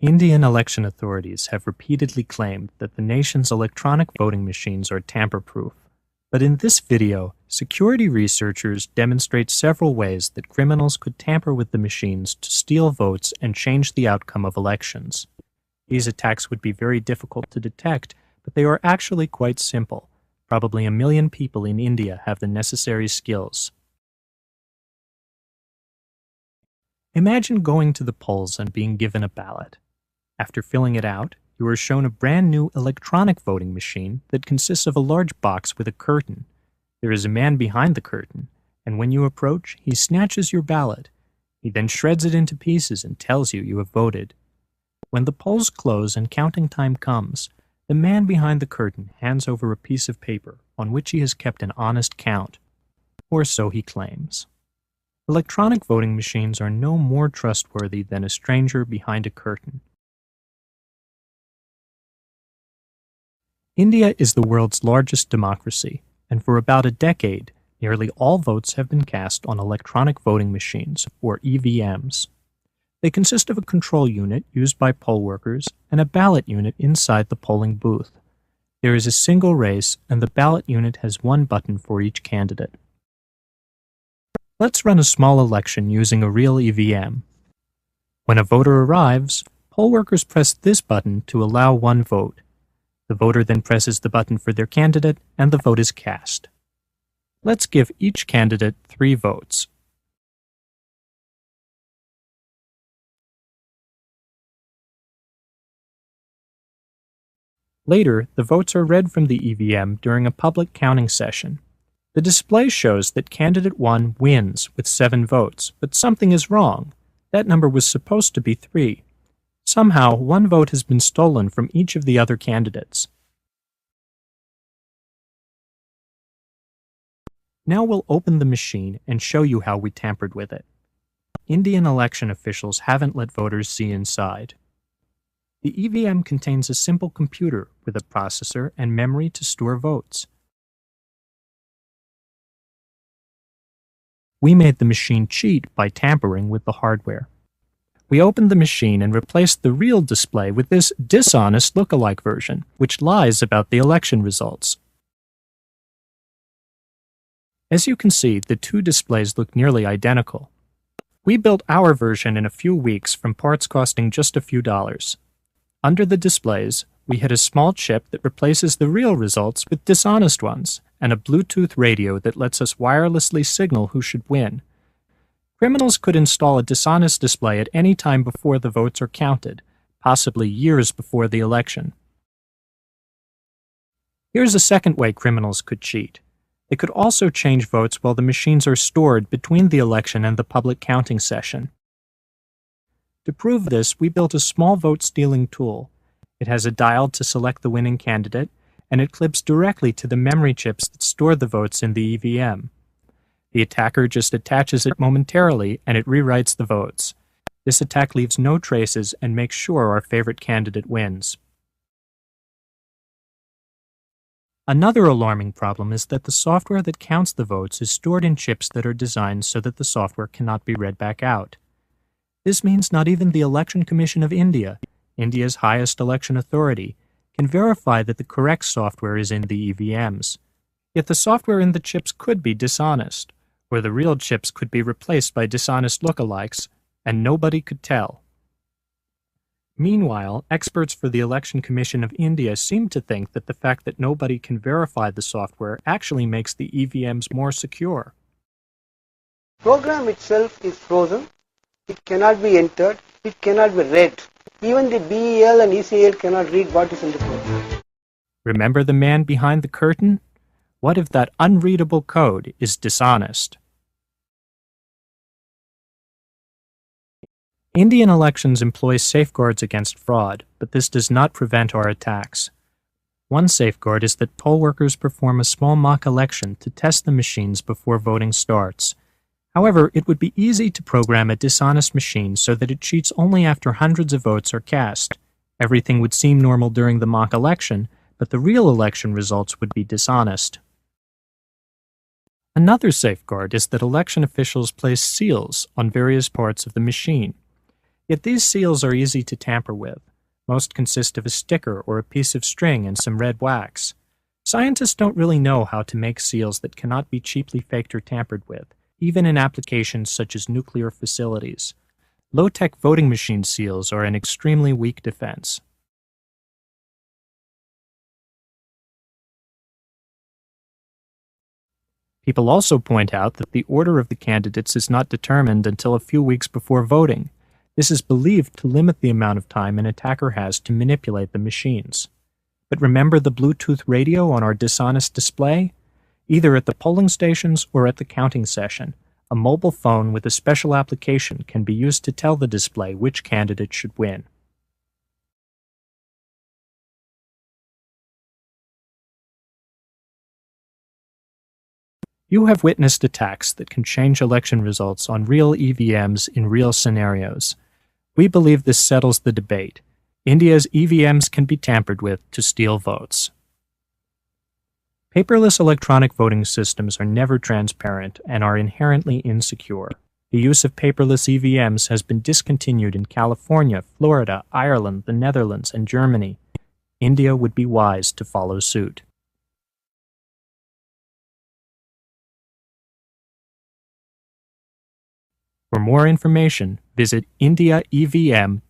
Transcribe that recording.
Indian election authorities have repeatedly claimed that the nation's electronic voting machines are tamper-proof. But in this video, security researchers demonstrate several ways that criminals could tamper with the machines to steal votes and change the outcome of elections. These attacks would be very difficult to detect, but they are actually quite simple. Probably 1 million people in India have the necessary skills. Imagine going to the polls and being given a ballot. After filling it out, you are shown a brand new electronic voting machine that consists of a large box with a curtain. There is a man behind the curtain, and when you approach, he snatches your ballot. He then shreds it into pieces and tells you you have voted. When the polls close and counting time comes, the man behind the curtain hands over a piece of paper on which he has kept an honest count, or so he claims. Electronic voting machines are no more trustworthy than a stranger behind a curtain. India is the world's largest democracy, and for about a decade, nearly all votes have been cast on electronic voting machines, or EVMs. They consist of a control unit used by poll workers and a ballot unit inside the polling booth. There is a single race, and the ballot unit has one button for each candidate. Let's run a small election using a real EVM. When a voter arrives, poll workers press this button to allow one vote. The voter then presses the button for their candidate, and the vote is cast. Let's give each candidate 3 votes. Later, the votes are read from the EVM during a public counting session. The display shows that candidate 1 wins with 7 votes, but something is wrong. That number was supposed to be 3. Somehow, 1 vote has been stolen from each of the other candidates. Now we'll open the machine and show you how we tampered with it. Indian election officials haven't let voters see inside. The EVM contains a simple computer with a processor and memory to store votes. We made the machine cheat by tampering with the hardware. We opened the machine and replaced the real display with this dishonest lookalike version, which lies about the election results. As you can see, the 2 displays look nearly identical. We built our version in a few weeks from parts costing just a few dollars. Under the displays, we had a small chip that replaces the real results with dishonest ones, and a Bluetooth radio that lets us wirelessly signal who should win. Criminals could install a dishonest display at any time before the votes are counted, possibly years before the election. Here's a second way criminals could cheat. They could also change votes while the machines are stored between the election and the public counting session. To prove this, we built a small vote-stealing tool. It has a dial to select the winning candidate, and it clips directly to the memory chips that store the votes in the EVM. The attacker just attaches it momentarily, and it rewrites the votes. This attack leaves no traces and makes sure our favorite candidate wins. Another alarming problem is that the software that counts the votes is stored in chips that are designed so that the software cannot be read back out. This means not even the Election Commission of India, India's highest election authority, can verify that the correct software is in the EVMs. Yet the software in the chips could be dishonest, or the real chips could be replaced by dishonest lookalikes, and nobody could tell. Meanwhile, experts for the Election Commission of India seem to think that the fact that nobody can verify the software actually makes the EVMs more secure. Program itself is frozen. It cannot be entered. It cannot be read. Even the BEL and ECL cannot read what is in the program. Remember the man behind the curtain? What if that unreadable code is dishonest? Indian elections employ safeguards against fraud, but this does not prevent our attacks. One safeguard is that poll workers perform a small mock election to test the machines before voting starts. However, it would be easy to program a dishonest machine so that it cheats only after hundreds of votes are cast. Everything would seem normal during the mock election, but the real election results would be dishonest. Another safeguard is that election officials place seals on various parts of the machine. Yet these seals are easy to tamper with. Most consist of a sticker or a piece of string and some red wax. Scientists don't really know how to make seals that cannot be cheaply faked or tampered with, even in applications such as nuclear facilities. Low-tech voting machine seals are an extremely weak defense. People also point out that the order of the candidates is not determined until a few weeks before voting. This is believed to limit the amount of time an attacker has to manipulate the machines. But remember the Bluetooth radio on our dishonest display? Either at the polling stations or at the counting session, a mobile phone with a special application can be used to tell the display which candidate should win. You have witnessed attacks that can change election results on real EVMs in real scenarios. We believe this settles the debate. India's EVMs can be tampered with to steal votes. Paperless electronic voting systems are never transparent and are inherently insecure. The use of paperless EVMs has been discontinued in California, Florida, Ireland, the Netherlands, and Germany. India would be wise to follow suit. For more information, visit indiaevm.org.